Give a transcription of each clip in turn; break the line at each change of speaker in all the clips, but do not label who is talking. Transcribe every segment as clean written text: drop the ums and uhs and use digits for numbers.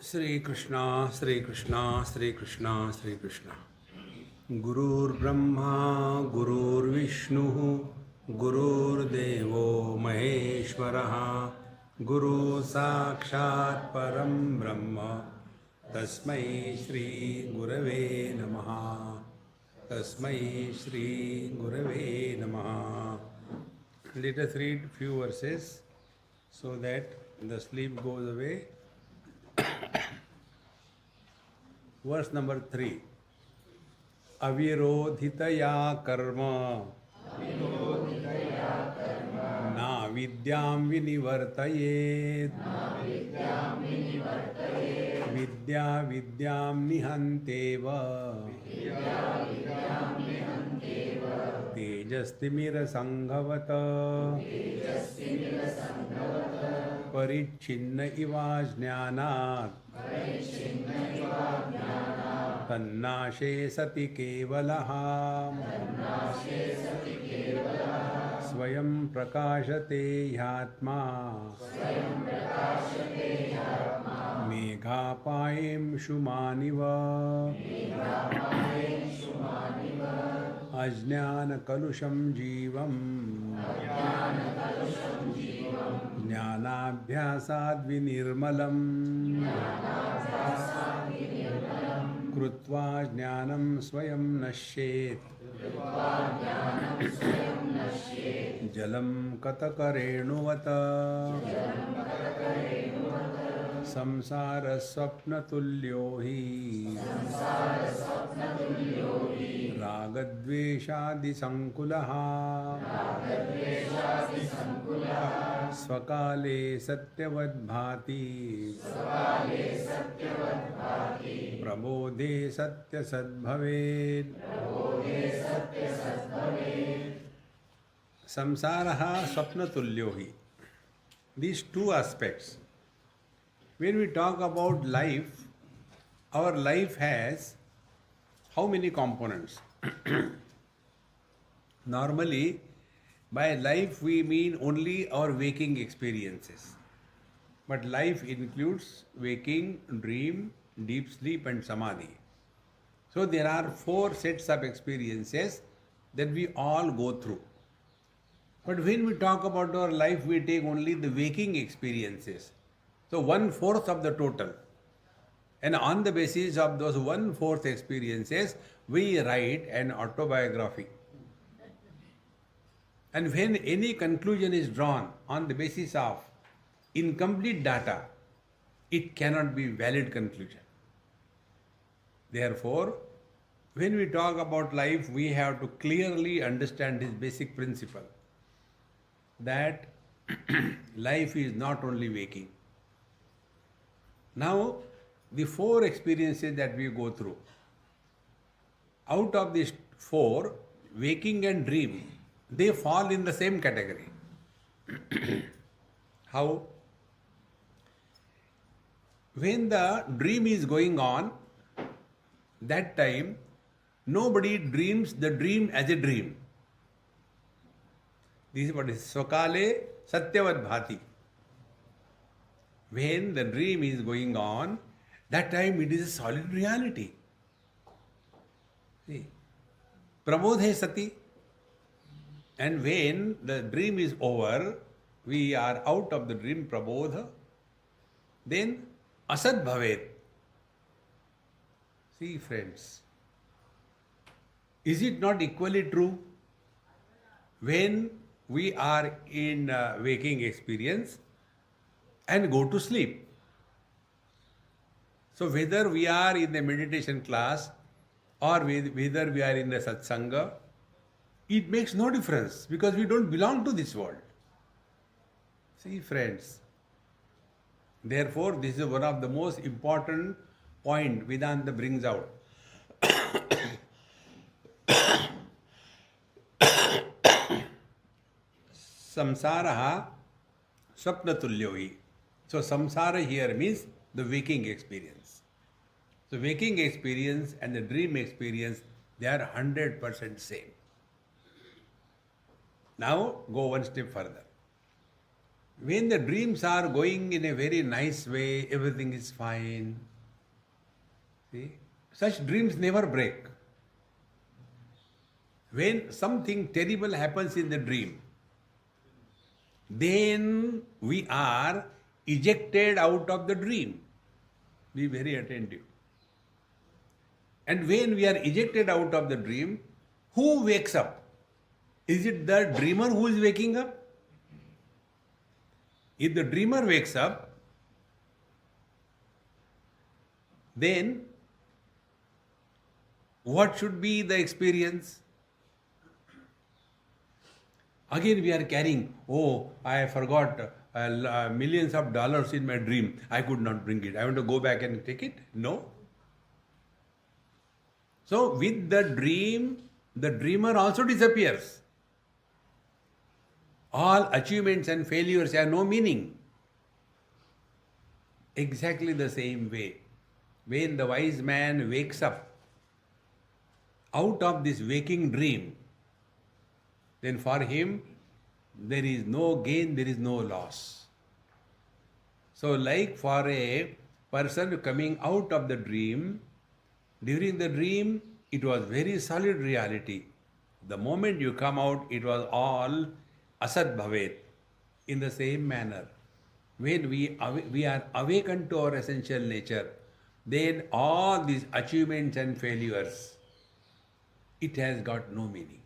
Sri Krishna, Sri Krishna, Sri Krishna, Sri Krishna. Gurur Brahma, Gurur Vishnu, Gurur Devo Maheshwaraha, Guru Sakshat Param Brahma, Tasmai Shri Gurave Namaha, Tasmai Shri Gurave Namaha. Let us read few verses so that the sleep goes away. Verse number 3. Avirodhitaya karma na vidyam vinivartayet vidya vidyam nihanteva tejastimira sanghavata parichinna iva jnanat तन्नाशे सति केवलः स्वयं प्रकाशते ह्यात्मा मेघापायं शुमानिव अज्ञानकलुषं जीवं ज्ञानाभ्यासाद् विनिर्मलम् कृत्वा ज्ञानं स्वयं नश्येत् जलं कतकरेणुवत् संसारस्वप्नतुल्यो हि रागद्वेषादिसङ्कुलः स्वकाले सत्यवद्भाति प्रबोधे सत्यसद्भवेत् samsaraha swapnatulyohi. These two aspects. When we talk about life, our life has how many components? Normally, by life we mean only our waking experiences. But life includes waking, dream, deep sleep and samadhi. So there are 4 sets of experiences that we all go through. But when we talk about our life, we take only the waking experiences. So 1/4 of the total. And on the basis of those 1/4 experiences, we write an autobiography. And when any conclusion is drawn on the basis of incomplete data, it cannot be valid conclusion. Therefore, when we talk about life, we have to clearly understand this basic principle that life is not only waking. Now, the 4 experiences that we go through, out of these 4, waking and dream, they fall in the same category. How? When the dream is going on, that time nobody dreams the dream as a dream. This is what is Swakale Satyavad Bhati. When the dream is going on, that time it is a solid reality. See, Prabodhe Sati. And when the dream is over, we are out of the dream Prabodha, then Asad Bhavet. See, friends, is it not equally true when we are in waking experience and go to sleep? So whether we are in the meditation class or whether we are in the satsanga, it makes no difference because we don't belong to this world. See, friends, therefore this is one of the most important point Vedanta brings out. Samsaraha swapnatulyohi. So samsara here means the waking experience. So waking experience and the dream experience, they are 100% same. Now go one step further. When the dreams are going in a very nice way, everything is fine. See? Such dreams never break. When something terrible happens in the dream, then we are ejected out of the dream. Be very attentive. And when we are ejected out of the dream, who wakes up? Is it the dreamer who is waking up? If the dreamer wakes up, then what should be the experience? Again we are carrying, oh, I forgot millions of dollars in my dream. I could not bring it. I want to go back and take it. No. So with the dream, the dreamer also disappears. All achievements and failures have no meaning. Exactly the same way, when the wise man wakes up out of this waking dream, then for him there is no gain, there is no loss. So like for a person coming out of the dream, during the dream it was very solid reality. The moment you come out, it was all asad bhavet. In the same manner, when we are awakened to our essential nature, then all these achievements and failures, it has got no meaning.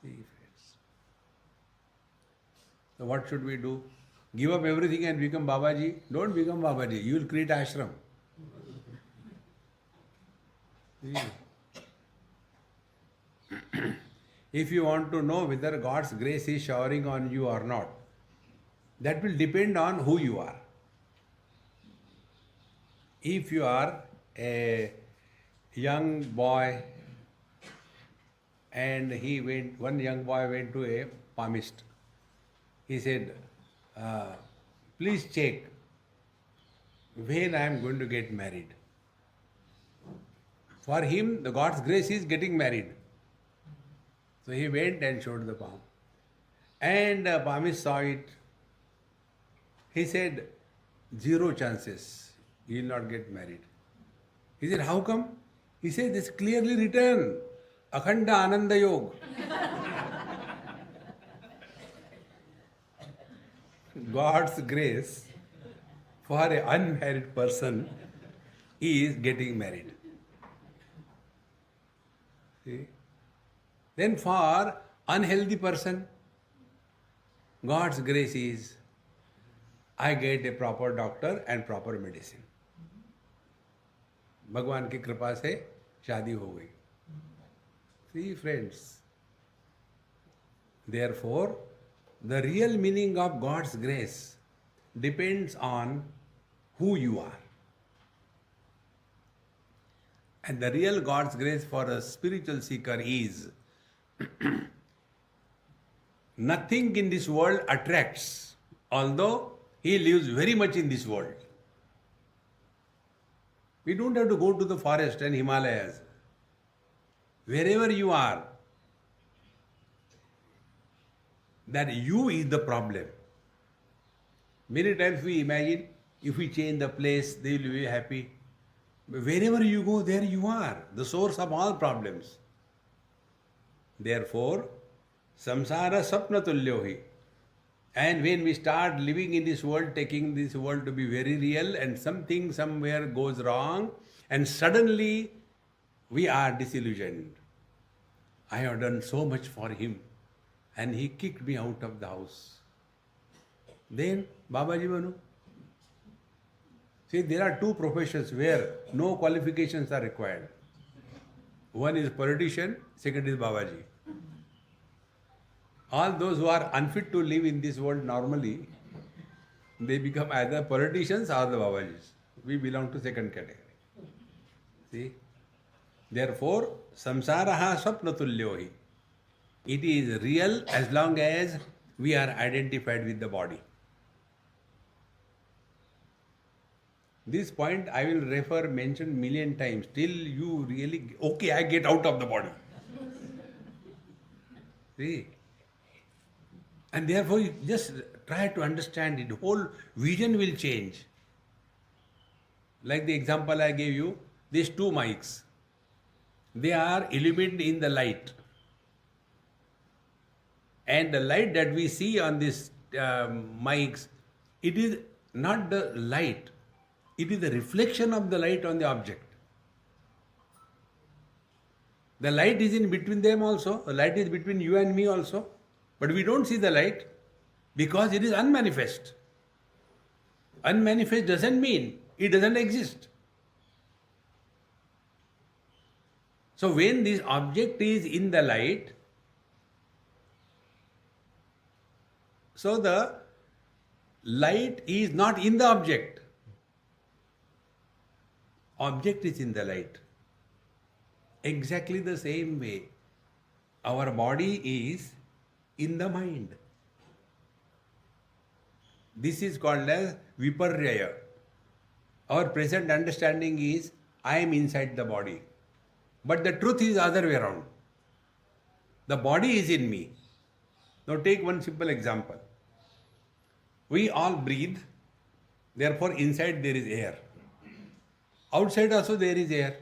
See, friends. So what should we do? Give up everything and become Babaji? Don't become Babaji. You will create ashram. See? If you want to know whether God's grace is showering on you or not, that will depend on who you are. If you are a young boy and one young boy went to a palmist. He said, please check when I am going to get married. For him, the God's grace is getting married. So he went and showed the palm. And the palmist saw it. He said, 0 chances, you will not get married. He said, how come? He said, this is clearly written, Akhanda Ananda Yog. God's grace for an unmarried person is getting married. See? Then for unhealthy person, God's grace is, I get a proper doctor and proper medicine. भगवान की कृपा से शादी हो गई. See, friends, therefore, the real meaning of God's grace depends on who you are. And the real God's grace for a spiritual seeker is nothing in this world attracts, although he lives very much in this world. We don't have to go to the forest and Himalayas. Wherever you are, that you is the problem. Many times we imagine if we change the place, they will be happy. But wherever you go, there you are, the source of all problems. Therefore, samsara sapna tulyo hi. And when we start living in this world, taking this world to be very real, and something somewhere goes wrong, and suddenly we are disillusioned. I have done so much for him, and he kicked me out of the house. Then, Babaji Banu. See, there are 2 professions where no qualifications are required. One is politician, second is Babaji. All those who are unfit to live in this world normally, they become either politicians or the Babajis. We belong to second category. See? Therefore, samsaraha sapna tulyo hi. It is real as long as we are identified with the body. This point I will mention million times till you really, okay, I get out of the body. See? And therefore, you just try to understand it. Whole vision will change. Like the example I gave you, these two mics, they are illuminated in the light. And the light that we see on these mics, it is not the light, it is the reflection of the light on the object. The light is in between them also, the light is between you and me also, but we don't see the light because it is unmanifest. Unmanifest doesn't mean it doesn't exist. So when this object is in the light, so the light is not in the object. Object is in the light. Exactly the same way, our body is in the mind. This is called as viparya. Our present understanding is, I am inside the body. But the truth is other way around. The body is in me. Now take one simple example. We all breathe, therefore inside there is air. Outside also there is air.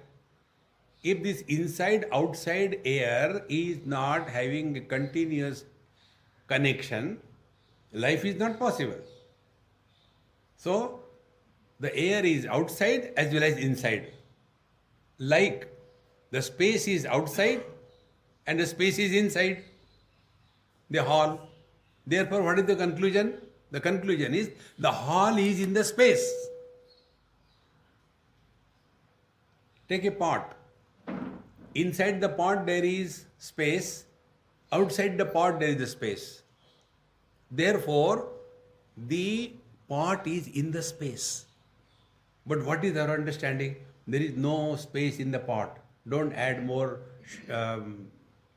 If this inside-outside air is not having a continuous connection, life is not possible. So, the air is outside as well as inside. Like the space is outside and the space is inside the hall. Therefore, what is the conclusion? The conclusion is the hall is in the space. Take a pot. Inside the pot there is space, outside the pot there is the space. Therefore, the pot is in the space. But what is our understanding? There is no space in the pot. Don't add more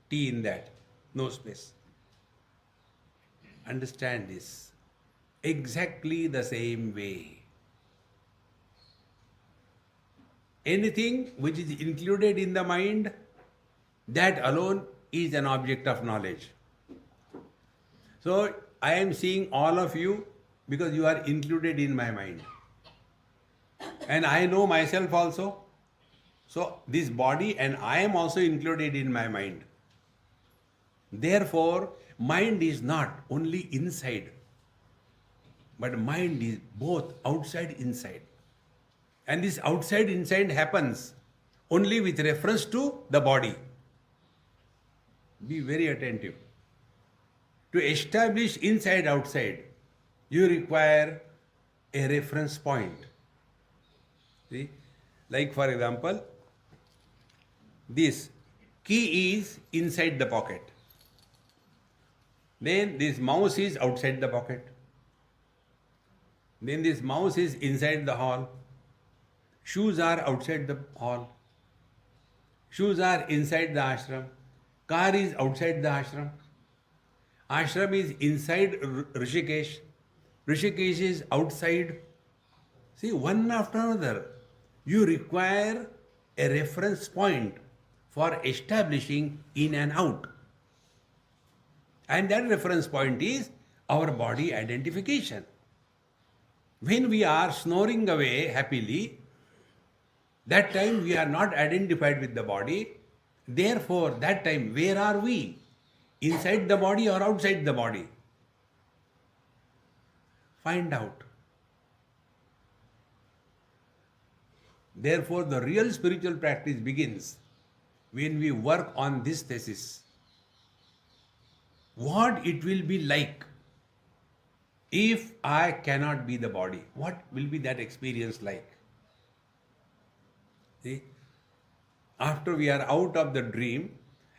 tea in that. No space. Understand this. Exactly the same way. Anything which is included in the mind, that alone is an object of knowledge. So, I am seeing all of you because you are included in my mind. And I know myself also. So, this body and I am also included in my mind. Therefore, mind is not only inside, but mind is both outside, inside. And this outside inside happens only with reference to the body. Be very attentive. To establish inside outside, you require a reference point. See? Like for example, this key is inside the pocket. Then this mouse is outside the pocket. Then this mouse is inside the hall. Shoes are outside the hall. Shoes are inside the ashram. Car is outside the ashram. Ashram is inside Rishikesh. Rishikesh is outside. See, one after another, you require a reference point for establishing in and out. And that reference point is our body identification. When we are snoring away happily, that time we are not identified with the body. Therefore, that time, where are we? Inside the body or outside the body? Find out. Therefore, the real spiritual practice begins when we work on this thesis. What it will be like if I cannot be the body? What will be that experience like? See? After we are out of the dream,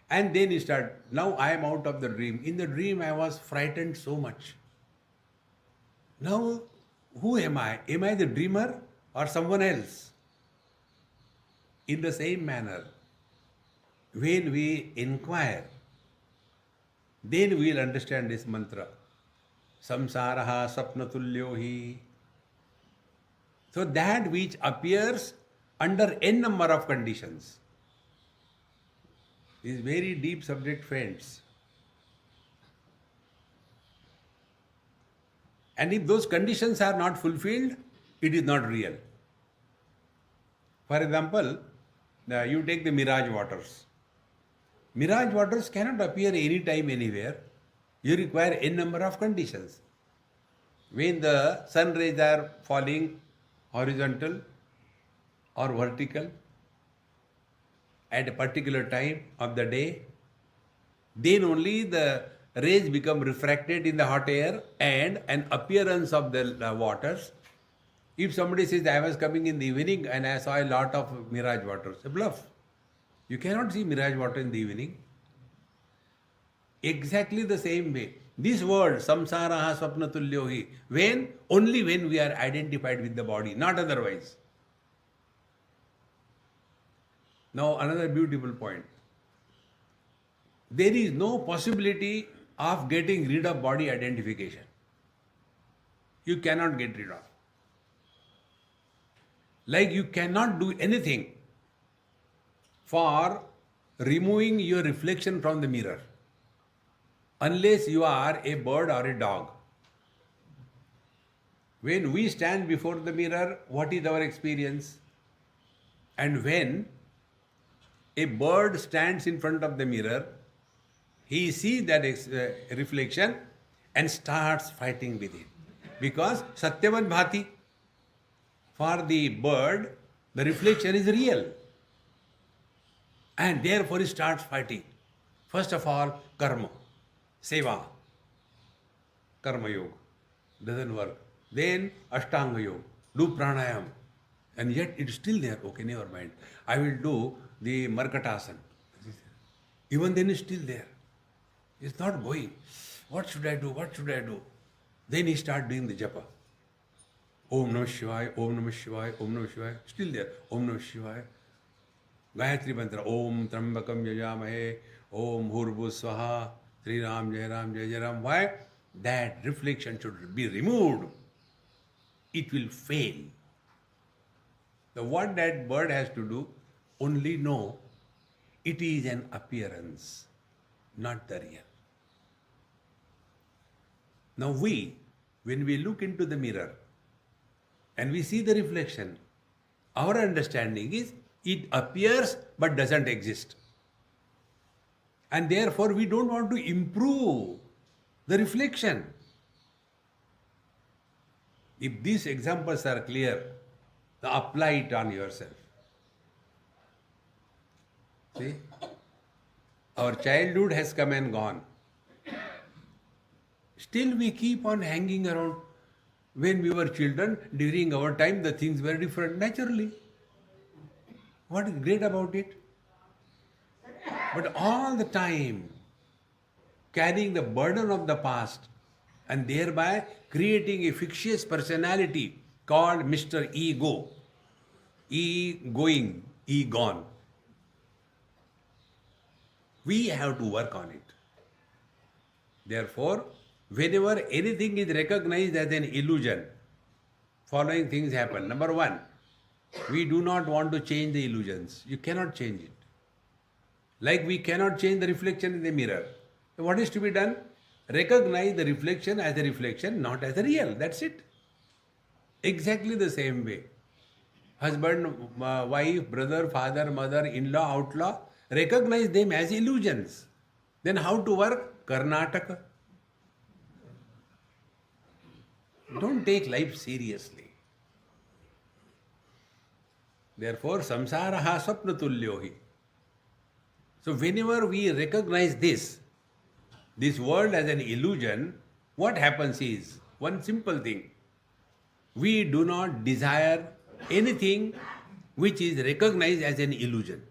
and then you start, now I am out of the dream. In the dream I was frightened so much. Now, who am I? Am I the dreamer or someone else? In the same manner, when we inquire, then we will understand this mantra. Samsaraha sapnatulyo hi. So that which appears under n number of conditions is very deep subject, friends. And if those conditions are not fulfilled, it is not real. For example, you take the mirage waters. Mirage waters cannot appear anytime, anywhere. You require n number of conditions. When the sun rays are falling horizontal or vertical at a particular time of the day, then only the rays become refracted in the hot air and an appearance of the waters. If somebody says, I was coming in the evening and I saw a lot of mirage waters, a bluff. You cannot see mirage water in the evening. Exactly the same way. This word, samsaraha swapnatulyohi, when? Only when we are identified with the body, not otherwise. Now another beautiful point. There is no possibility of getting rid of body identification. You cannot get rid of. Like you cannot do anything for removing your reflection from the mirror unless you are a bird or a dog. When we stand before the mirror, what is our experience? And when a bird stands in front of the mirror, he sees that reflection and starts fighting with it. Because Satyavan Bhati, for the bird, the reflection is real. And therefore he starts fighting. First of all, karma, seva, karma yoga, doesn't work. Then Ashtanga yoga, do pranayam. And yet it's still there. Okay, never mind. I will do the Markatasana. Even then it's still there. It's not going. What should I do? What should I do? Then he starts doing the japa. Om Namah Shivaya, Om Namah Shivaya, Om Namah Shivaya. Still there. Om Namah Shivaya. Gayatri Mantra. Om Trambakam Yajamahe. Om Bhurbu Swaha. Sri Ram Jai Ram Jai Jai Ram. Why? That reflection should be removed. It will fail. The what that bird has to do, only know it is an appearance, not the real. Now when we look into the mirror and we see the reflection, our understanding is it appears but doesn't exist. And therefore we don't want to improve the reflection. If these examples are clear, apply it on yourself. See? Our childhood has come and gone. Still we keep on hanging around. When we were children, during our time, the things were different naturally. What is great about it? But all the time, carrying the burden of the past and thereby creating a fictitious personality called Mr. Ego. E going, E gone. We have to work on it. Therefore, whenever anything is recognized as an illusion, following things happen. Number one, we do not want to change the illusions. You cannot change it. Like we cannot change the reflection in the mirror. What is to be done? Recognize the reflection as a reflection, not as a real. That's it. Exactly the same way. Husband, wife, brother, father, mother, in-law, outlaw, recognize them as illusions. Then how to work? Karnataka. Don't take life seriously. Therefore, samsaraha swapnatulyohi. So whenever we recognize this world as an illusion, what happens is, one simple thing. We do not desire anything which is recognized as an illusion.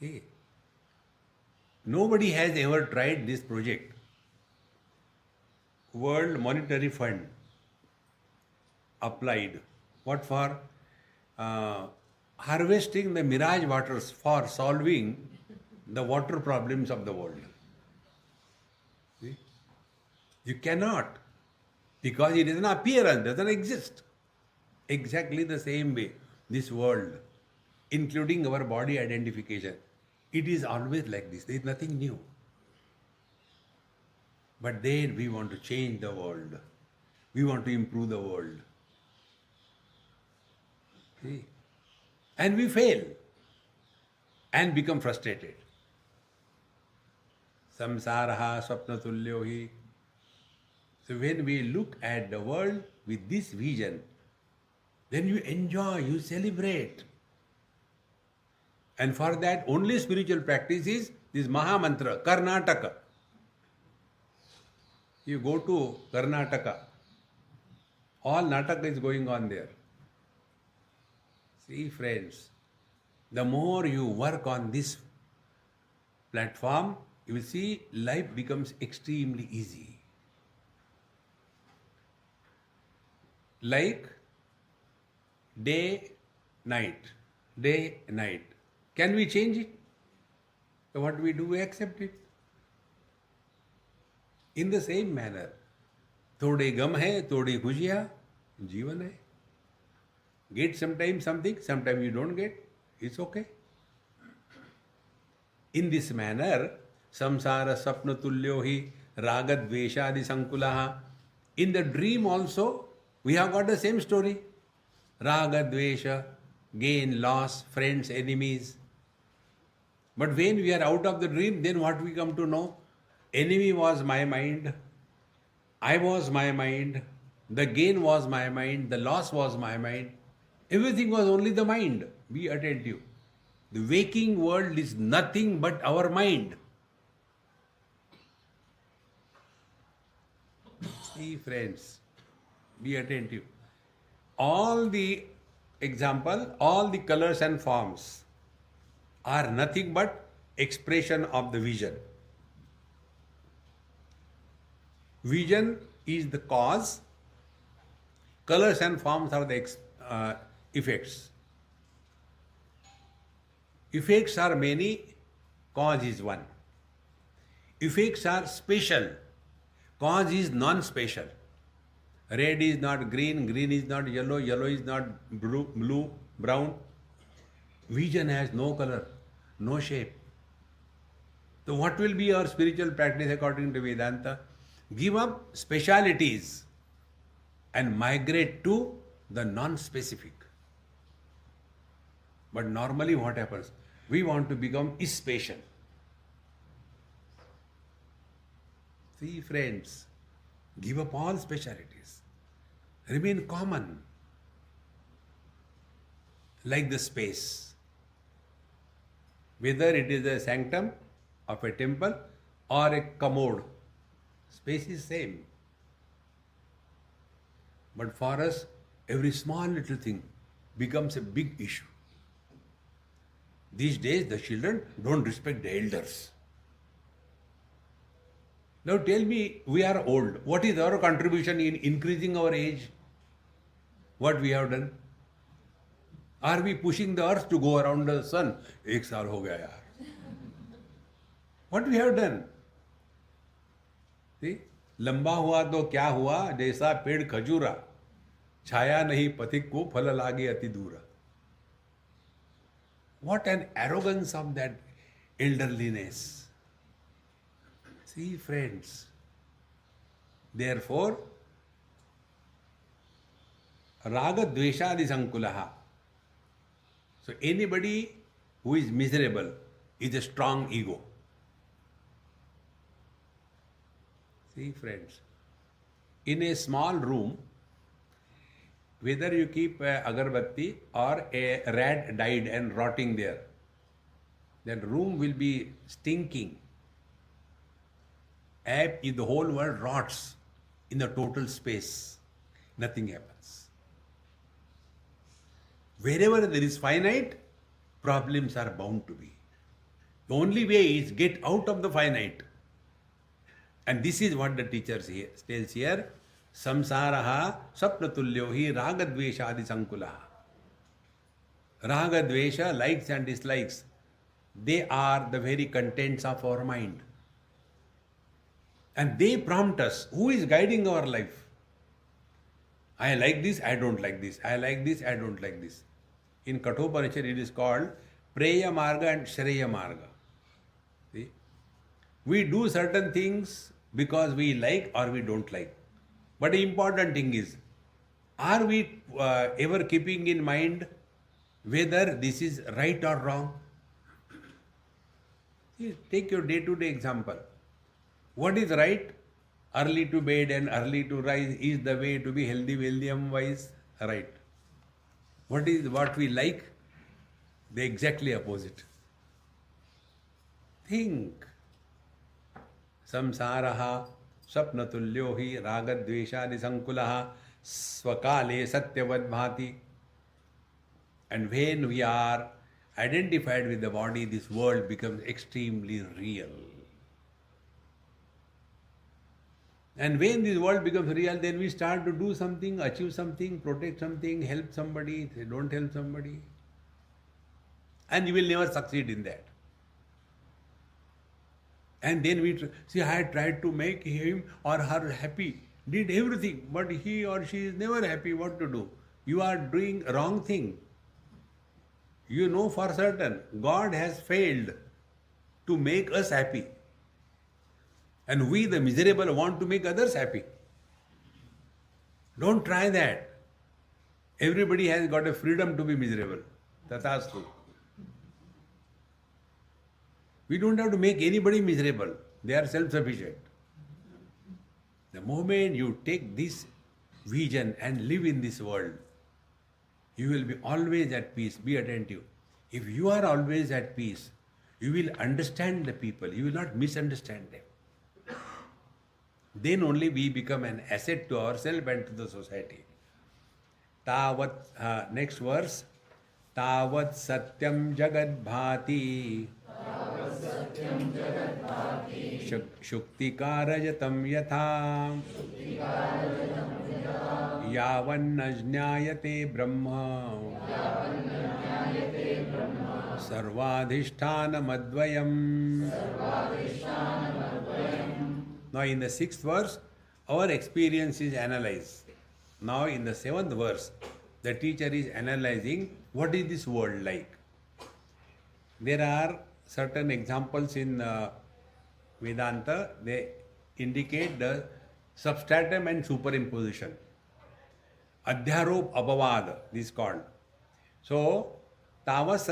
Okay. Nobody has ever tried this project. World Monetary Fund applied. What for? Harvesting the mirage waters for solving the water problems of the world. See? You cannot, because it is an appearance, doesn't exist. Exactly the same way, this world, including our body identification, it is always like this. There is nothing new. But then we want to change the world. We want to improve the world. See? And we fail and become frustrated. Samsaraha swapnatulyo hi. So when we look at the world with this vision, then you enjoy, you celebrate. And for that, only spiritual practice is this Maha Mantra, Karnataka. You go to Karnataka, all Nataka is going on there. See, friends, the more you work on this platform, you will see life becomes extremely easy. Like day, night, day, night. Can we change it? So what we do, we accept it. In the same manner, थोड़े गम है, थोड़ी खुशियाँ, जीवन है. Get sometimes something, sometimes you don't get. It's okay. In this manner, samsara sapna tulyo hi raga dveshadi sankulaha. In the dream also, we have got the same story. Raga dvesha, gain, loss, friends, enemies. But when we are out of the dream, then what we come to know? Enemy was my mind. I was my mind. The gain was my mind. The loss was my mind. Everything was only the mind. Be attentive. The waking world is nothing but our mind. See, friends, be attentive. All the example, all the colors and forms are nothing but expression of the vision. Vision is the cause, colors and forms are the effects. Effects are many, cause is one. Effects are special, cause is non-special. Red is not green, green is not yellow, yellow is not blue, brown. Vision has no color, no shape. So what will be our spiritual practice according to Vedanta? Give up specialities and migrate to the non-specific. But normally what happens? We want to become special. See, friends, give up all specialities. Remain common, like the space. Whether it is a sanctum of a temple or a commode, space is same. But for us, every small little thing becomes a big issue. These days, the children don't respect the elders. Now tell me, we are old. What is our contribution in increasing our age? What we have done? Are we pushing the earth to go around the sun? एक साल हो गया यार. What we have done? See? लंबा हुआ तो क्या हुआ, जैसा पेड़ खजूरा, छाया नहीं पथिक को फल लागे अति दूरा. What an arrogance of that elderliness. See, friends, therefore, raga dveshadi sankulaha. So anybody who is miserable is a strong ego. See, friends, in a small room, whether you keep a agarbatti or a rat died and rotting there, that room will be stinking. If the whole world rots in the total space, nothing happens. Wherever there is finite, problems are bound to be. The only way is get out of the finite. And this is what the teacher tells here. Samsaraha sapratulyo hi ragadveshadi sankulaha. Ragadvesha, likes and dislikes, they are the very contents of our mind. And they prompt us. Who is guiding our life? I like this, I don't like this. I like this, I don't like this. In Kathopanishad it is called Preya Marga and Shreya Marga. See? We do certain things because we like or we don't like. But the important thing is, are we ever keeping in mind whether this is right or wrong? See, take your day-to-day example. What is right? Early to bed and early to rise is the way to be healthy, wealthy, and wise. Right. What is what we like? The exactly opposite. Think. Samsaraha स्वप्नतुल्यो हि रागद्वेषादि संकुलः स्वकाले सत्यवद भाति. And when we are identified with the body, this world becomes extremely real. And when this world becomes real, then we start to do something, achieve something, protect something, help somebody, don't help somebody. And you will never succeed in that. And then we see, I tried to make him or her happy, did everything, but he or she is never happy. What to do? You are doing wrong thing. You know for certain God has failed to make us happy. And we, the miserable, want to make others happy. Don't try that. Everybody has got a freedom to be miserable. Tathastu. We don't have to make anybody miserable. They are self-sufficient. The moment you take this vision and live in this world, you will be always at peace. Be attentive. If you are always at peace, you will understand the people. You will not misunderstand them. Then only we become an asset to ourselves and to the society. Tavat, next verse. Tavat satyam jagad bhati. Shuktikarajatam yatha. Yavanajñāyate brahma. Sarvadhisthānamadvayam. Now in the 6th verse, our experience is analyzed. Now in the 7th verse, the teacher is analyzing what is this world like. There are certain examples in Vedanta. They indicate the substratum and superimposition. Adhyarop apavad, this is called. So, Tavas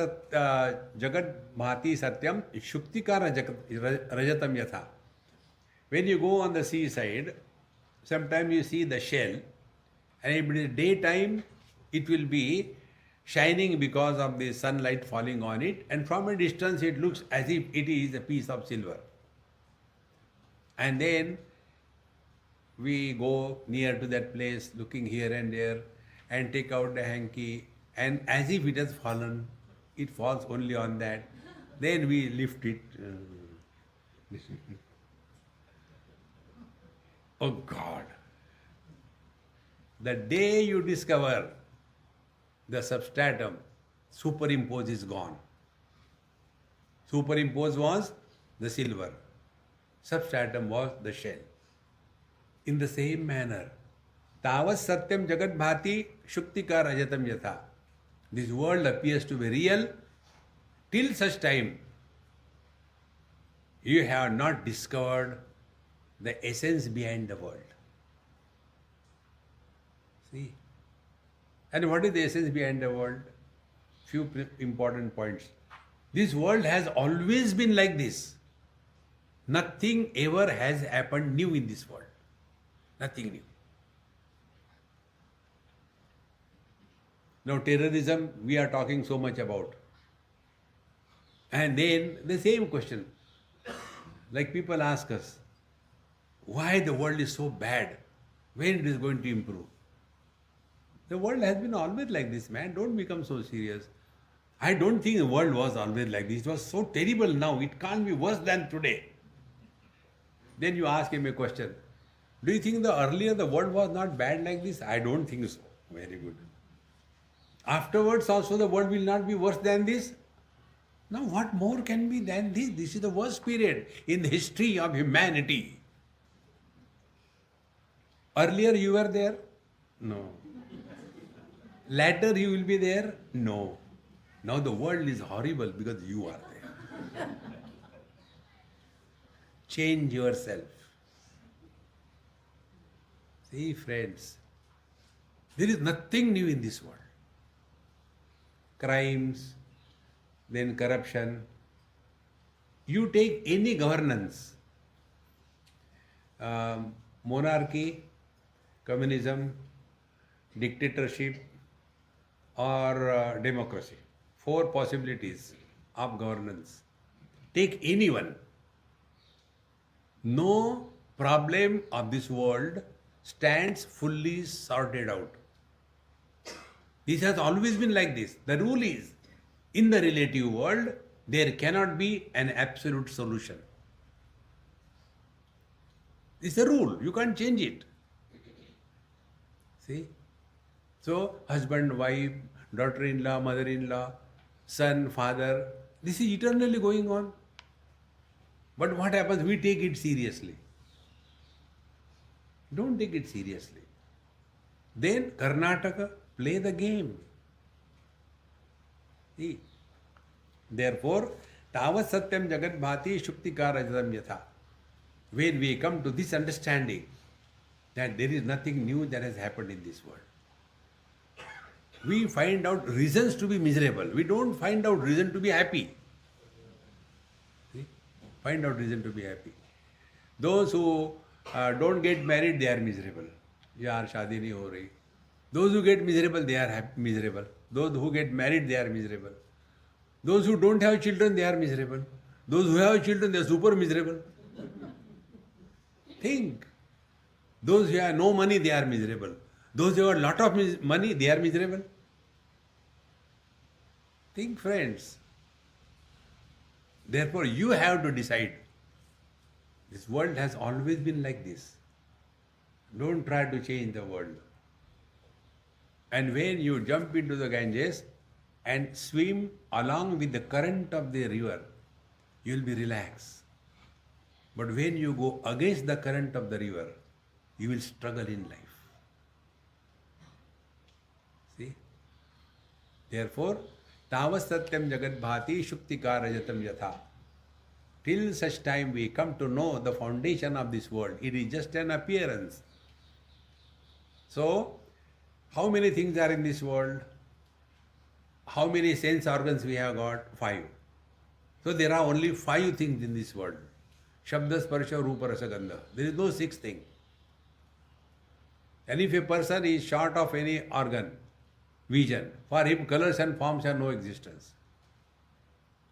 Jagat Bhati Satyam Shuktikara Rajatam Yatha. When you go on the seaside, sometimes you see the shell, and in the daytime it will be shining because of the sunlight falling on it, and from a distance it looks as if it is a piece of silver. And then we go near to that place, looking here and there, and take out the hanky, and as if it has fallen, it falls only on that. Then we lift it. Oh God! The day you discover the substratum, superimpose is gone. Superimpose was the silver. Substratum was the shell. In the same manner, Tavas Satyam Jagat Bhati Shuktika Rajatam Yatha. This world appears to be real till such time you have not discovered the essence behind the world. See? And what is the essence behind the world? Few important points. This world has always been like this. Nothing ever has happened new in this world. Nothing new. Now terrorism we are talking so much about. And then the same question. Like people ask us, why the world is so bad? When it is going to improve? The world has been always like this, man. Don't become so serious. I don't think the world was always like this. It was so terrible now. It can't be worse than today. Then you ask him a question. Do you think the earlier the world was not bad like this? I don't think so. Very good. Afterwards also the world will not be worse than this? Now what more can be than this? This is the worst period in the history of humanity. Earlier you were there? No. Later you will be there? No. Now the world is horrible because you are there. Change yourself. See, friends, there is nothing new in this world. Crimes, then corruption. You take any governance, monarchy, communism, dictatorship, or democracy. Four possibilities of governance. Take anyone. No problem of this world stands fully sorted out. This has always been like this. The rule is, in the relative world, there cannot be an absolute solution. It's a rule. You can't change it. See? So, husband, wife, daughter-in-law, mother-in-law, son, father, this is eternally going on. But what happens? We take it seriously. Don't take it seriously. Then Karnataka, play the game. See? Therefore, tavat satyam jagat bhati shuktika rajatam yatha. When we come to this understanding that there is nothing new that has happened in this world, we find out reasons to be miserable. We don't find out reason to be happy. See? Find out reason to be happy. Those who don't get married, they are miserable. Yaar, shaadi nahi ho rahi. Those who get miserable, they are miserable. Those who get married, they are miserable. Those who don't have children, they are miserable. Those who have children, they are super miserable. Think. Those who have no money, they are miserable. Those who have a lot of money, they are miserable. Think, friends. Therefore, you have to decide. This world has always been like this. Don't try to change the world. And when you jump into the Ganges and swim along with the current of the river, you will be relaxed. But when you go against the current of the river, you will struggle in life. See? Therefore, tavat satyam jagat bhati shuktika rajatam yatha. Till such time we come to know the foundation of this world, it is just an appearance. So, how many things are in this world? How many sense organs we have got? 5. So there are only 5 things in this world. Shabda, Sparsha, Rupa, Rasa, Gandha. There is no 6th thing. And if a person is short of any organ, vision, for him colors and forms have no existence.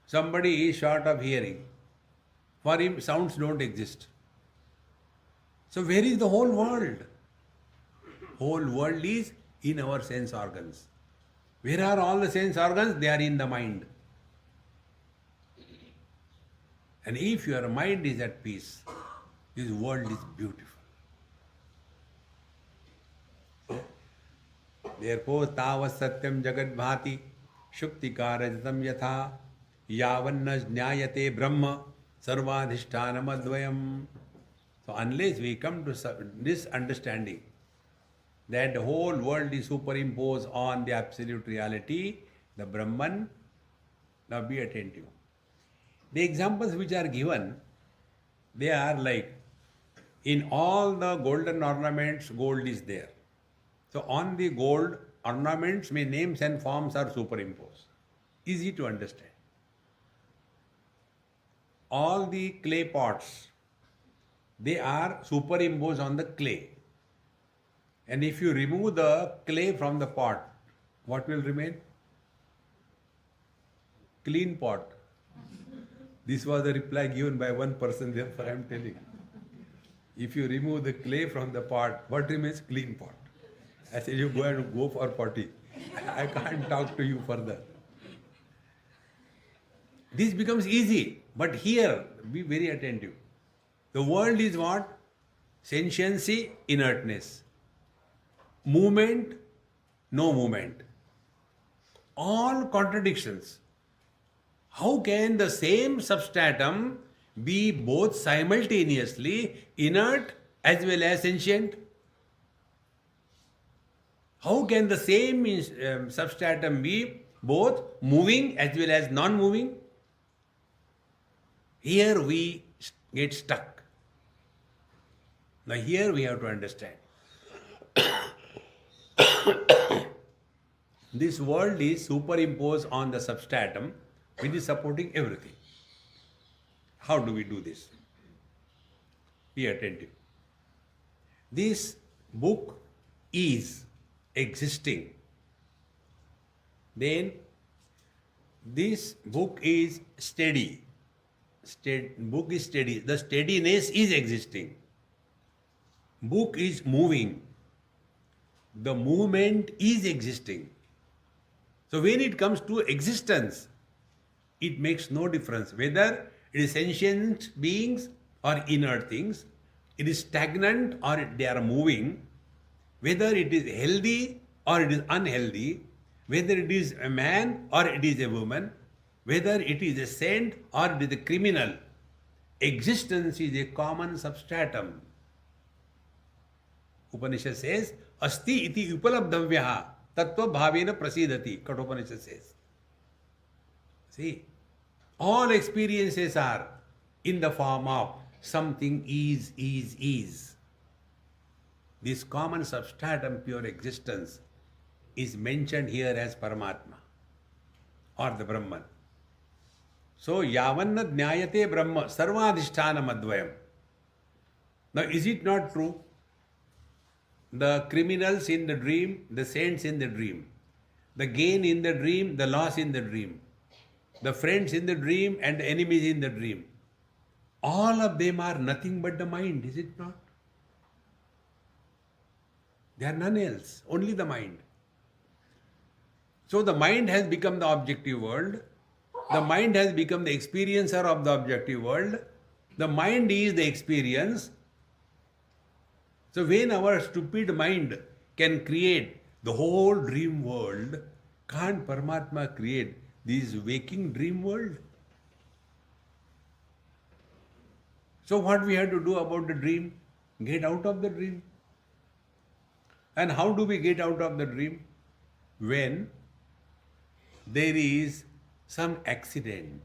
Somebody is short of hearing, for him sounds don't exist. So where is the whole world? Whole world is in our sense organs. Where are all the sense organs? They are in the mind. And if your mind is at peace, this world is beautiful. Therefore, tavat satyam jagat bhati shuktika rajatam yatha yavanna jnayate brahma sarvadhishtanam advayam. So unless we come to this understanding that the whole world is superimposed on the absolute reality, the Brahman, now be attentive. The examples which are given, they are like, in all the golden ornaments, gold is there. So on the gold ornaments, names and forms are superimposed. Easy to understand. All the clay pots, they are superimposed on the clay. And if you remove the clay from the pot, what will remain? Clean pot. This was the reply given by one person, therefore I am telling. If you remove the clay from the pot, what remains? Clean pot. I said, you go for potty. I can't talk to you further. This becomes easy, but here, be very attentive. The world is what? Sentiency, inertness. Movement, no movement. All contradictions. How can the same substratum be both simultaneously inert as well as sentient? How can the same substratum be both moving as well as non-moving? Here we get stuck. Now here we have to understand. This world is superimposed on the substratum which is supporting everything. How do we do this? Be attentive. This book is existing. Then this book is steady. Book is steady. The steadiness is existing. Book is moving. The movement is existing. So when it comes to existence, it makes no difference whether it is sentient beings or inert things, it is stagnant or they are moving, whether it is healthy or it is unhealthy, whether it is a man or it is a woman, whether it is a saint or it is a criminal. Existence is a common substratum. Upanishad says, Asti iti upalabdhavyaha tattva bhavena prasidati. Kathopanishad says. See, all experiences are in the form of something is. This common substratum, pure existence, is mentioned here as Paramatma or the Brahman. So, yavanna jnayate Brahma sarvadhisthana advayam. Now, is it not true? The criminals in the dream, the saints in the dream, the gain in the dream, the loss in the dream, the friends in the dream and the enemies in the dream, all of them are nothing but the mind, is it not? They are none else, only the mind. So the mind has become the objective world. The mind has become the experiencer of the objective world. The mind is the experience. So when our stupid mind can create the whole dream world, can't Paramatma create this waking dream world? So what we have to do about the dream? Get out of the dream. And how do we get out of the dream? When there is some accident.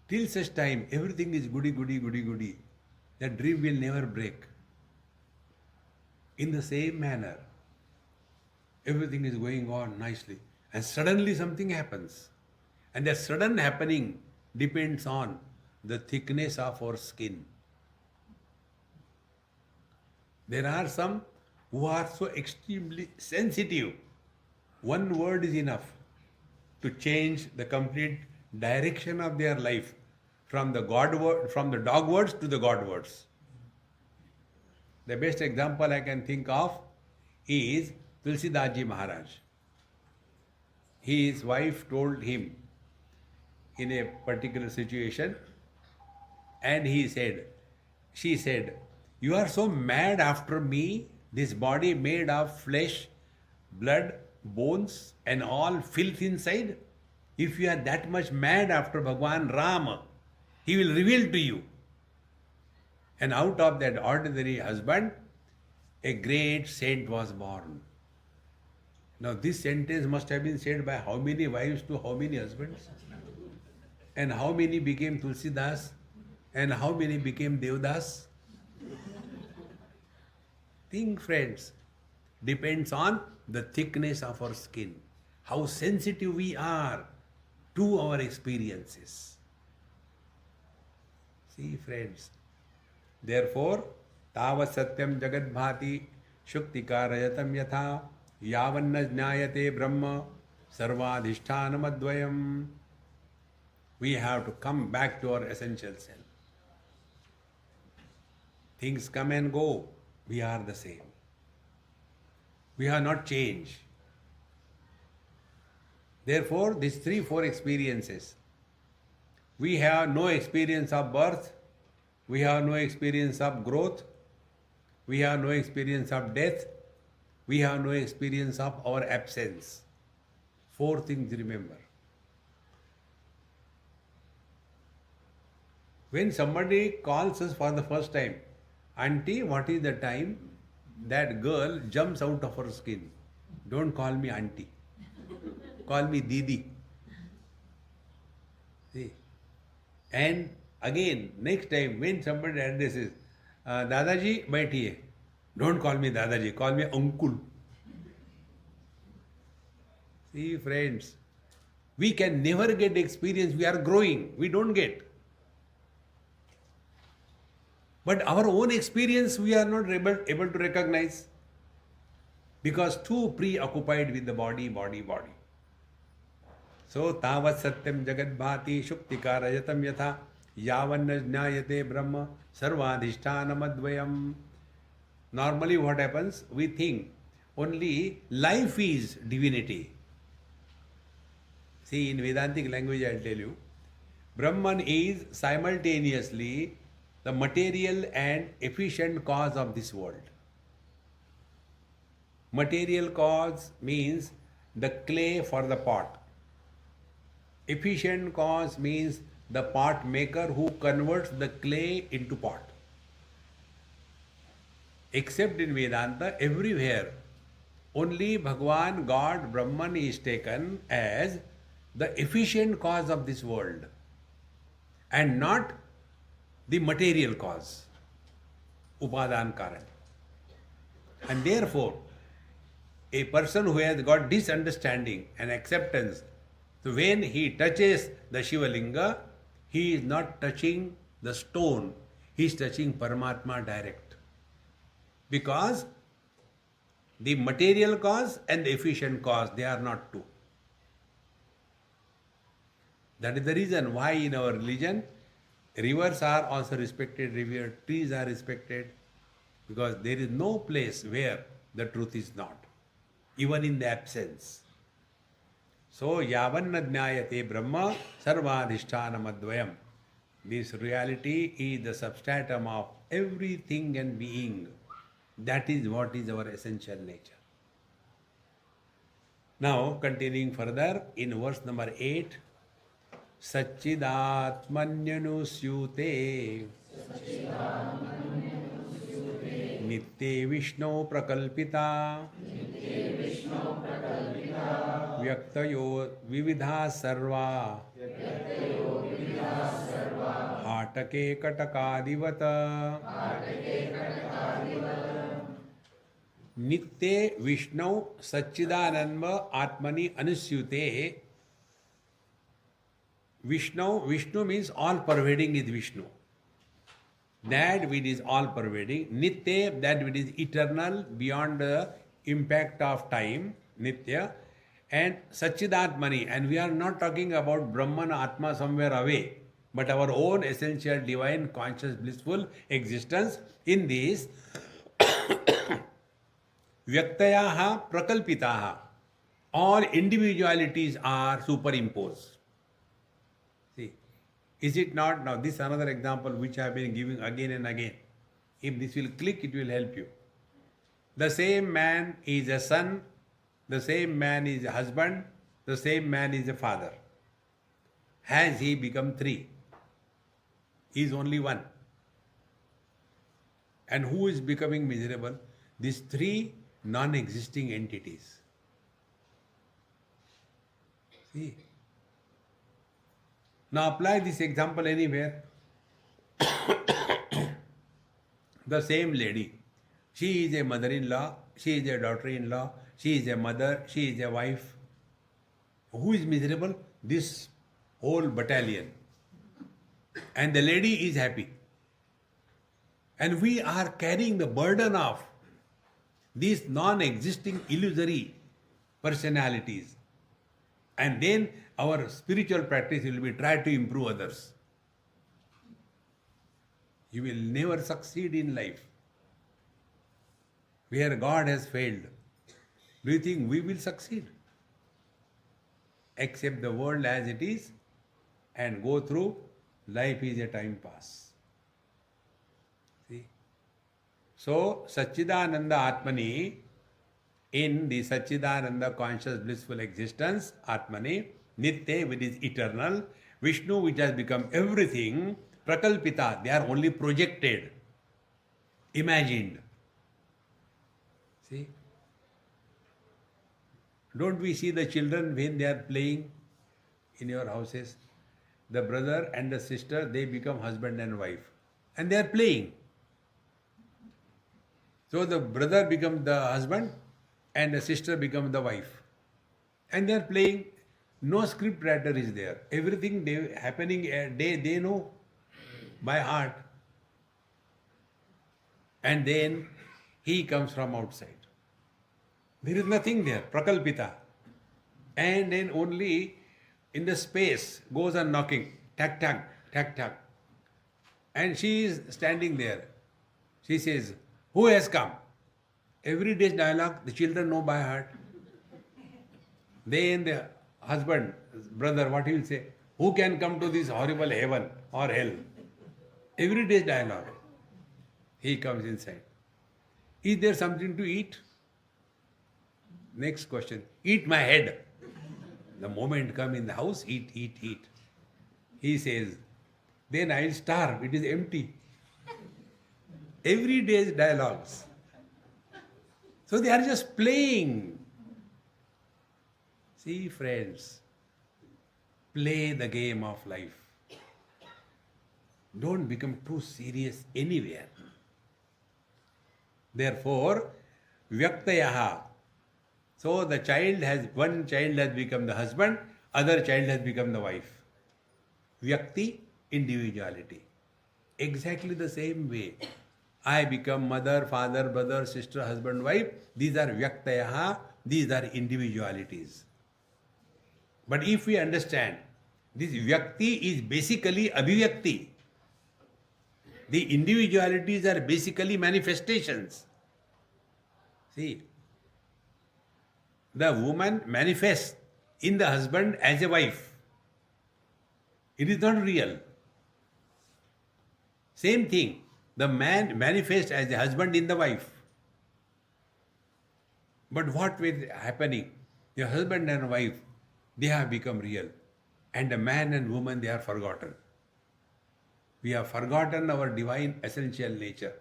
Till such time, everything is goody. That dream will never break. In the same manner, everything is going on nicely. And suddenly something happens. And that sudden happening depends on the thickness of our skin. There are some who are so extremely sensitive. One word is enough to change the complete direction of their life from the dog words to the God words. The best example I can think of is Tulsidas Ji Maharaj. His wife told him in a particular situation, and she said, "You are so mad after me, this body made of flesh, blood, bones and all filth inside. If you are that much mad after Bhagwan Rama, he will reveal to you." And out of that ordinary husband, a great saint was born. Now this sentence must have been said by how many wives to how many husbands? And how many became Tulsidas? And how many became Devdas? Think, friends, depends on the thickness of our skin, how sensitive we are to our experiences. See, friends, therefore, tavat satyam jagat bhati shuktika rajatam yatha yavanna jnayate brahma sarvadhisthana advayam. We have to come back to our essential self. Things come and go. We are the same. We have not changed. Therefore, these 3-4 experiences. We have no experience of birth. We have no experience of growth. We have no experience of death. We have no experience of our absence. 4 things remember. When somebody calls us for the first time, "Auntie, what is the time?" that girl jumps out of her skin. Don't call me auntie. Call me Didi. See? And again, next time when somebody addresses, "Dadaji, baithiye." Don't call me Dadaji, call me uncle. See, friends, we can never get experience. We are growing. We don't get. But our own experience, we are not able to recognize because too preoccupied with the body, body, body. So, tavat satyam jagat bhati shuktika rajatam yatha yavanna jnayate brahma sarvadhisthana advayam. Normally, what happens? We think only life is divinity. See, in Vedantic language, I'll tell you, Brahman is simultaneously the material and efficient cause of this world. Material cause means the clay for the pot. Efficient cause means the pot maker who converts the clay into pot. Except in Vedanta, everywhere, only Bhagwan, God, Brahman is taken as the efficient cause of this world and not the material cause, Upadan Karan. And therefore, a person who has got this understanding and acceptance, so when he touches the Shiva Linga, he is not touching the stone, he is touching Paramatma direct. Because the material cause and the efficient cause, they are not two. That is the reason why in our religion, rivers are also respected, trees are respected, because there is no place where the truth is not, even in the absence. So, yavanna jnayate brahma sarvadhisthana advayam. This reality is the substratum of everything and being. That is what is our essential nature. Now, continuing further in verse number 8, Satchidatmanyanusyute Nitye Vishnu Prakalpita Vyaktayo Vividha Sarva Hatake Katakadivata Nitye Vishnu Satchidananda Atmani Anusyute. Vishnu means all pervading is Vishnu. That which is all pervading. Nitya, that which is eternal beyond the impact of time. Nitya. And Satchidatmani. And we are not talking about Brahman, Atma somewhere away, but our own essential divine conscious blissful existence in this Vyaktayaha Prakalpitaha. All individualities are superimposed. See, is it not? Now, this is another example which I have been giving again and again. If this will click, it will help you. The same man is a son, the same man is a husband, the same man is a father. Has he become three? He is only one. And who is becoming miserable? These three non-existing entities. See? Now apply this example anywhere. The same lady, she is a mother-in-law, she is a daughter-in-law, she is a mother, she is a wife. Who is miserable? This whole battalion. And the lady is happy. And we are carrying the burden of these non-existing illusory personalities. And then our spiritual practice will be try to improve others. You will never succeed in life. Where God has failed, do you think we will succeed? Accept the world as it is and go through. Life is a time pass. See? So, Satchidananda Atmani, in the Satchidananda conscious blissful existence, Atmani, Nitya, which is eternal, Vishnu, which has become everything, Prakalpita, they are only projected, imagined. See? Don't we see the children when they are playing in your houses? The brother and the sister, they become husband and wife. And they are playing. So the brother becomes the husband and the sister becomes the wife. And they are playing. No script writer is there. Everything happening a day they know by heart. And then he comes from outside. There is nothing there, prakalpita. And then only in the space goes on knocking, tak tak, tak tak. And she is standing there. She says, "Who has come?" Every day's dialogue, the children know by heart. Then the husband, brother, what he will say? Who can come to this horrible heaven or hell? Every day's dialogue. He comes inside. Is there something to eat? Next question. Eat my head. The moment come in the house, eat, eat, eat. He says, then I'll starve. It is empty. Every day's dialogues. So they are just playing. See, friends, play the game of life. Don't become too serious anywhere. Therefore, vyaktayaha. So one child has become the husband, other child has become the wife. Vyakti, individuality. Exactly the same way. I become mother, father, brother, sister, husband, wife. These are vyaktayaha, these are individualities. But if we understand, this vyakti is basically abhivyakti. The individualities are basically manifestations. See, the woman manifests in the husband as a wife. It is not real. Same thing, the man manifests as a husband in the wife. But what is happening? The husband and wife, they have become real. And the man and woman, they are forgotten. We have forgotten our divine essential nature.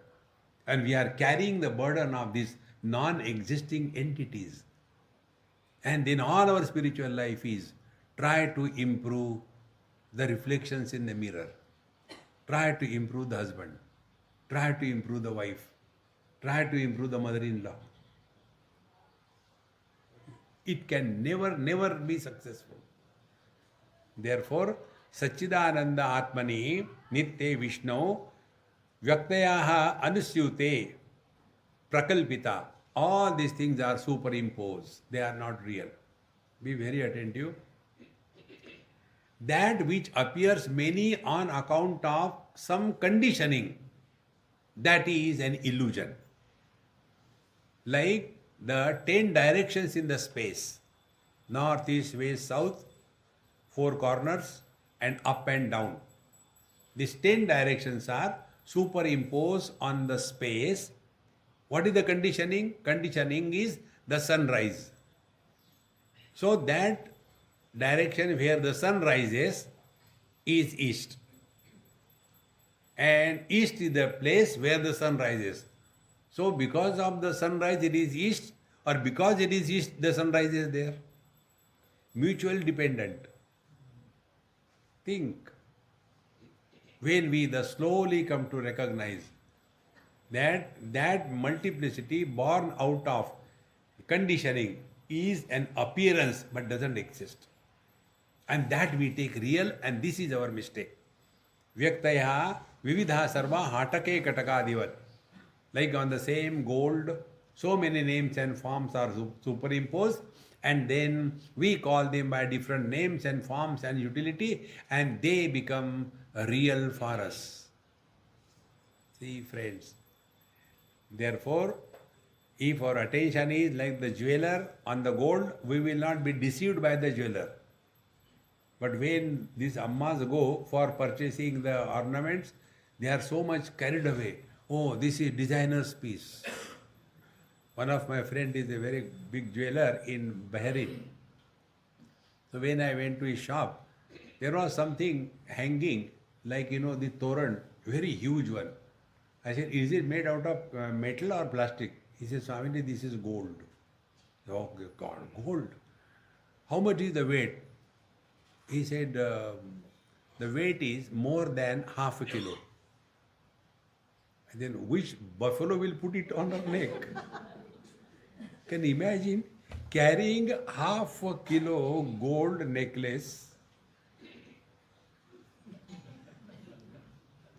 And we are carrying the burden of these non-existing entities. And then all our spiritual life is try to improve the reflections in the mirror. Try to improve the husband. Try to improve the wife. Try to improve the mother-in-law. It can never be successful. Therefore, Satchidananda Atmani Nitye Vishnu Vyaktayaha Anusyute Prakalpita. All these things are superimposed. They are not real. Be very attentive. That which appears many on account of some conditioning, that is an illusion. Like the 10 directions in the space, north, east, west, south, 4 corners, and up and down. These 10 directions are superimposed on the space. What is the conditioning? Conditioning is the sunrise. So that direction where the sun rises is east. And east is the place where the sun rises. So because of the sunrise it is east, or because it is east the sunrise is there. Mutual dependent. Think. When we slowly come to recognize that multiplicity born out of conditioning is an appearance but doesn't exist. And that we take real, and this is our mistake. Vyaktaya vividha sarva hatake katakadivat. Like on the same gold, so many names and forms are superimposed, and then we call them by different names and forms and utility, and they become real for us. See, friends. Therefore, if our attention is like the jeweler on the gold, we will not be deceived by the jeweler. But when these ammas go for purchasing the ornaments, they are so much carried away. Oh, this is designer's piece. One of my friend is a very big jeweler in Bahrain. So when I went to his shop, there was something hanging like, the toran, very huge one. I said, is it made out of metal or plastic? He said, Swamiji, this is gold. Oh God, gold. How much is the weight? He said, the weight is more than half a kilo. And then which buffalo will put it on her neck? Can you imagine? carrying half a kilo gold necklace.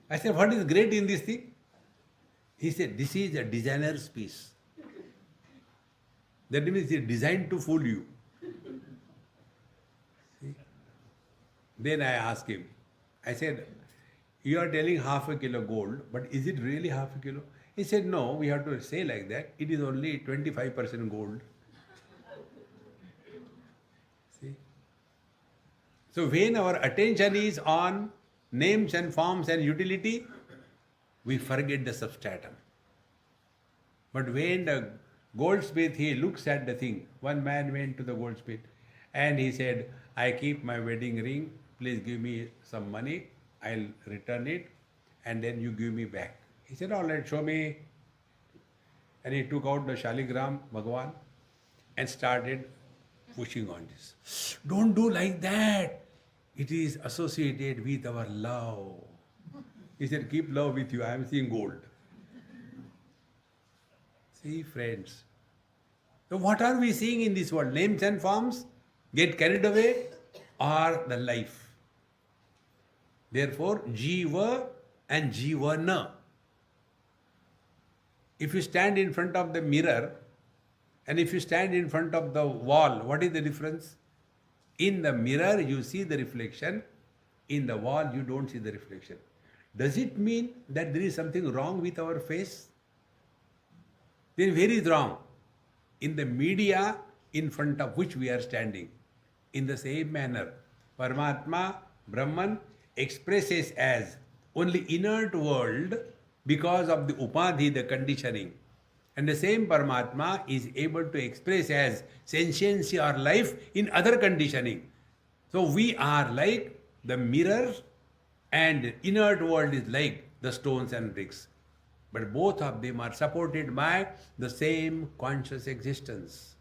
I said, what is great in this thing? He said, this is a designer's piece. That means it's designed to fool you. See? Then I asked him, I said, you are telling half a kilo gold, but is it really half a kilo? He said, no, we have to say like that. It is only 25% gold. See? So when our attention is on names and forms and utility, we forget the substratum. But when the goldsmith, he looks at the thing. One man went to the goldsmith and he said, I keep my wedding ring, please give me some money, I'll return it and then you give me back. He said, all right, show me. And he took out the Shaligram Bhagwan and started pushing on this. Don't do like that. It is associated with our love. He said, keep love with you. I am seeing gold. See, friends. So what are we seeing in this world? Names and forms get carried away or the life. Therefore, Jiva and Jivana. If you stand in front of the mirror and if you stand in front of the wall, what is the difference? In the mirror, you see the reflection. In the wall, you don't see the reflection. Does it mean that there is something wrong with our face? Then where is wrong? In the media in front of which we are standing. In the same manner, Paramatma, Brahman, expresses as only inert world because of the upadhi, the conditioning. And the same Paramatma is able to express as sentiency or life in other conditioning. So we are like the mirror and inert world is like the stones and bricks. But both of them are supported by the same conscious existence.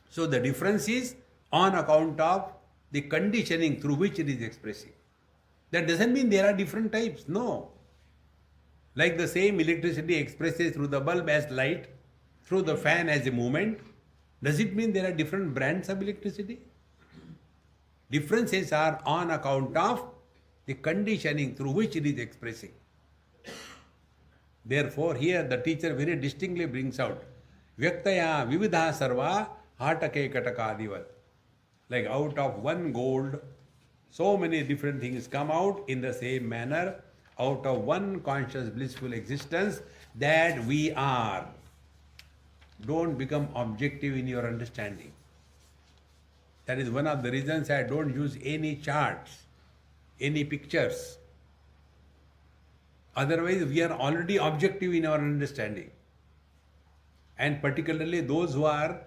So the difference is on account of the conditioning through which it is expressing. That doesn't mean there are different types. No. Like the same electricity expresses through the bulb as light, through the fan as a movement, does it mean there are different brands of electricity? Differences are on account of the conditioning through which it is expressing. Therefore, here the teacher very distinctly brings out Vyaktaya Vividha Sarva Hatake Katakadivat. Like out of one gold, so many different things come out in the same manner, out of one conscious blissful existence that we are. Don't become objective in your understanding. That is one of the reasons I don't use any charts, any pictures. Otherwise, we are already objective in our understanding. And particularly those who are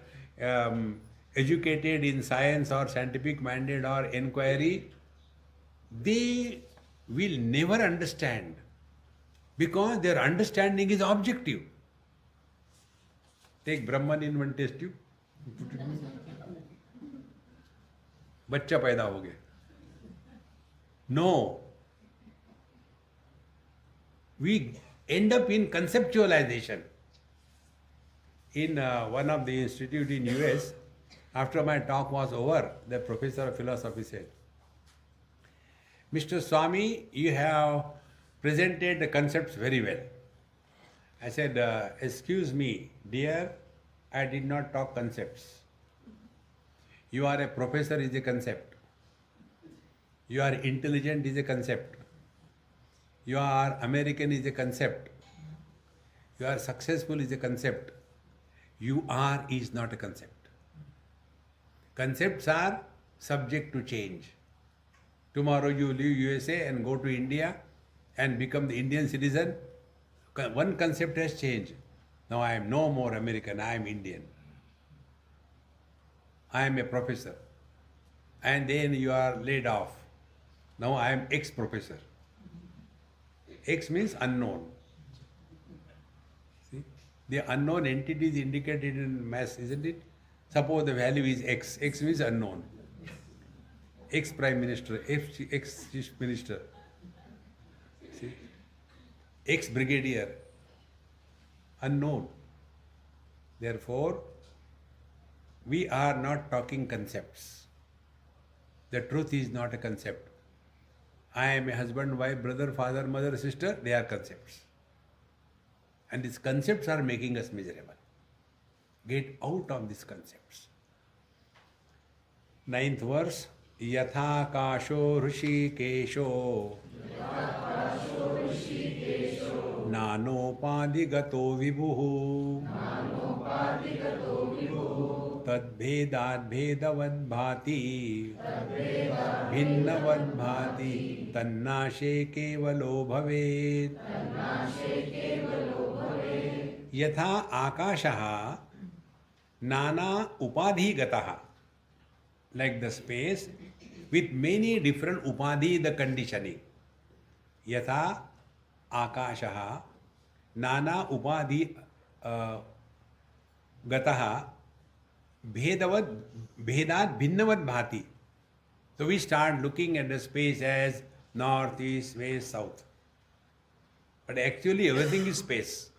educated in science or scientific minded or inquiry, they will never understand because their understanding is objective. Take Brahman in one test tube. बच्चा पैदा हो गया. No. We end up in conceptualization. In one of the institute in US, after my talk was over, the professor of philosophy said, Mr. Swami, you have presented the concepts very well. I said, excuse me, dear, I did not talk concepts. You are a professor is a concept. You are intelligent is a concept. You are American is a concept. You are successful is a concept. You are is not a concept. Concepts are subject to change. Tomorrow you leave USA and go to India and become the Indian citizen. One concept has changed. Now I am no more American, I am Indian. I am a professor. And then you are laid off. Now I am ex-professor. X means unknown. See? The unknown entity is indicated in mass, isn't it? Suppose the value is X. X means unknown. Ex-prime minister, ex-chief minister. See? ex-brigadier, unknown. Therefore, we are not talking concepts. The truth is not a concept. I am a husband, wife, brother, father, mother, sister, they are concepts. And these concepts are making us miserable. Get out of these concepts. Ninth verse. Yatha kasho Rishikesho Nanopadigato Vibhuhu Tadbhedat Bhedavad Bhati Bhinnavad Bhati Tannashe Kevalo Bhavet Yatha Akashaha Nana Upadhigataha, like the space with many different upadhi, the conditioning. Yatha Akashaha Nana Upadhi Gataha Bhedat Bhinnavad Bhati. So we start looking at the space as north, east, west, south. But actually everything is space.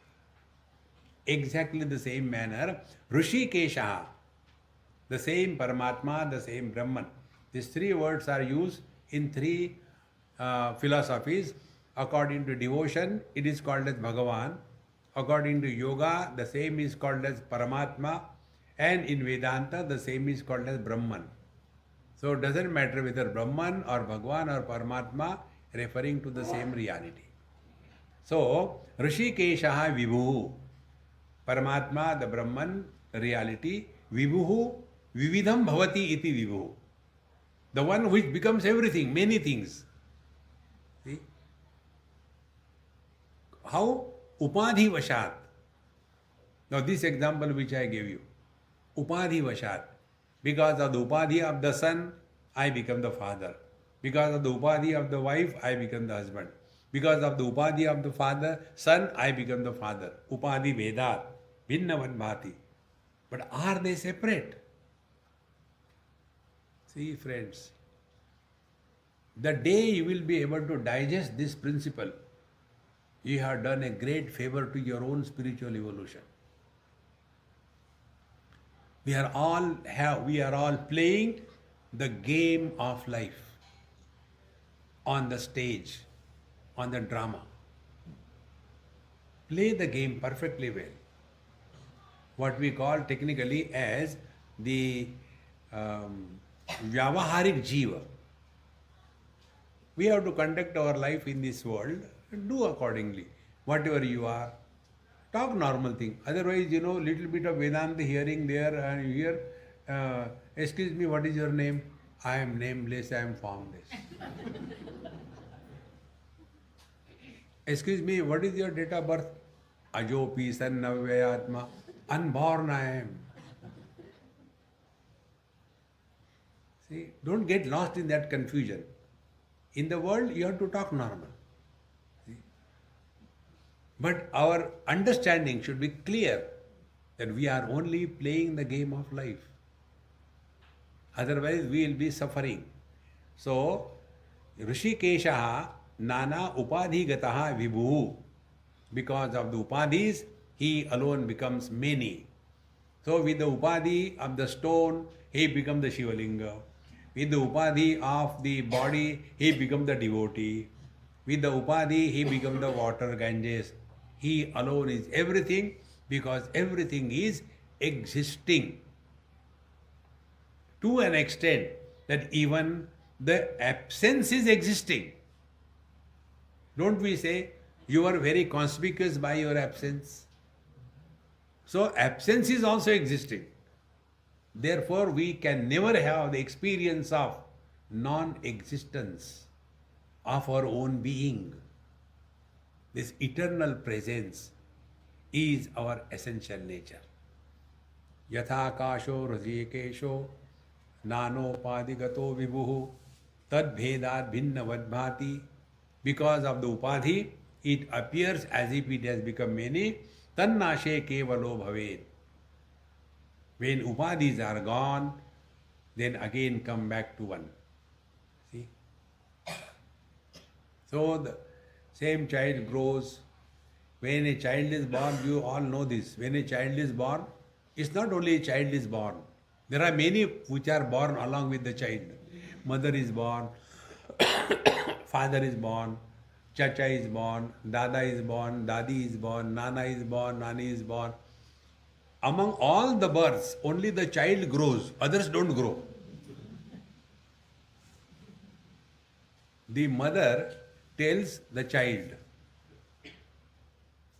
Exactly the same manner, Rishikesha, the same Paramatma, the same Brahman. These three words are used in three philosophies. According to devotion, it is called as Bhagavan. According to yoga, the same is called as Paramatma. And in Vedanta, the same is called as Brahman. So it doesn't matter whether Brahman or Bhagavan or Paramatma, referring to the same reality. So, Rishikesha Vibhu, Paramatma, the Brahman, reality, Vibhuhu, Vividham Bhavati iti Vibhu. The one which becomes everything, many things. See? How? Upadhi Vashat. Now this example which I gave you. Upadhi Vashat. Because of the Upadhi of the son, I become the father. Because of the Upadhi of the wife, I become the husband. Because of the Upadhi of the father, son, I become the father. Upadhi Vedat. Bhinnavad Bhati. But are they separate? See, friends, the day you will be able to digest this principle, you have done a great favor to your own spiritual evolution. We are all playing the game of life on the stage, on the drama. Play the game perfectly well. What we call technically as the Vyavaharik Jiva. We have to conduct our life in this world and do accordingly. Whatever you are, talk normal thing. Otherwise, little bit of Vedanta hearing there and here, excuse me, what is your name? I am nameless, I am formless. Excuse me, what is your date of birth? Ajopi Sannavayatma. Unborn I am. See, don't get lost in that confusion. In the world, you have to talk normal. See? But our understanding should be clear that we are only playing the game of life. Otherwise, we will be suffering. So, Rishikesha Nana Upadhigataha Vibhu. Because of the Upadhis, he alone becomes many. So with the Upadhi of the stone, he becomes the Shivalinga. With the Upadhi of the body, he becomes the devotee. With the Upadhi, he becomes the water Ganges. He alone is everything because everything is existing. To an extent that even the absence is existing. Don't we say, you are very conspicuous by your absence? So absence is also existing. Therefore, we can never have the experience of non-existence of our own being. This eternal presence is our essential nature. Yatha kasho Rishikesho Nanopadigato Vibhuhu Tadbhedat Bhinnavad Bhati. Because of the Upadhi, it appears as if it has become many. Tannashe Kevalo Bhaved. When Upadhis are gone, then again come back to one. See? So the same child grows, When a child is born, you all know this. When a child is born, it's not only a child is born. There are many which are born along with the child. Mother is born, father is born, chacha is born, dada is born, dadi is born, nana is born, nani is born. Among all the births, only the child grows, others don't grow. The mother tells the child,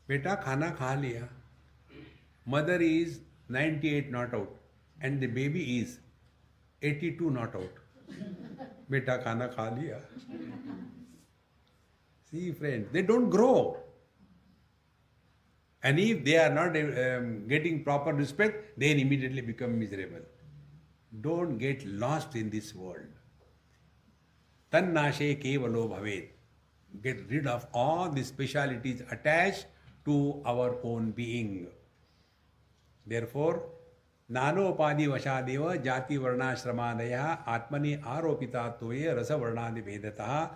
Beta khana kha liya. Mother is 98 not out and the baby is 82 not out. Beta khana kha liya. See friends, they don't grow. And if they are not getting proper respect, they immediately become miserable. Don't get lost in this world. Tannashe kevalo bhavet. Get rid of all the specialities attached to our own being. Therefore, nanopadi vashadeva jati varnashramadaya atmani aropita toye rasa varnadi vedataha.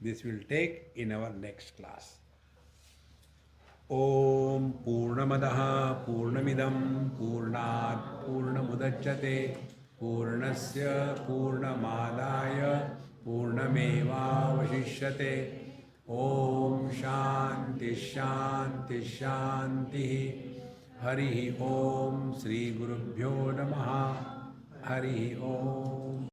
This will take in our next class. Om Purnamadaha Purnamidam Purnat Purnamudachyate Purnasya Purnamadaya Purnameva Vashishyate. Om Shanti Shanti Shanti. Hari Om Sri Gurubhyo Namaha. Hari Om.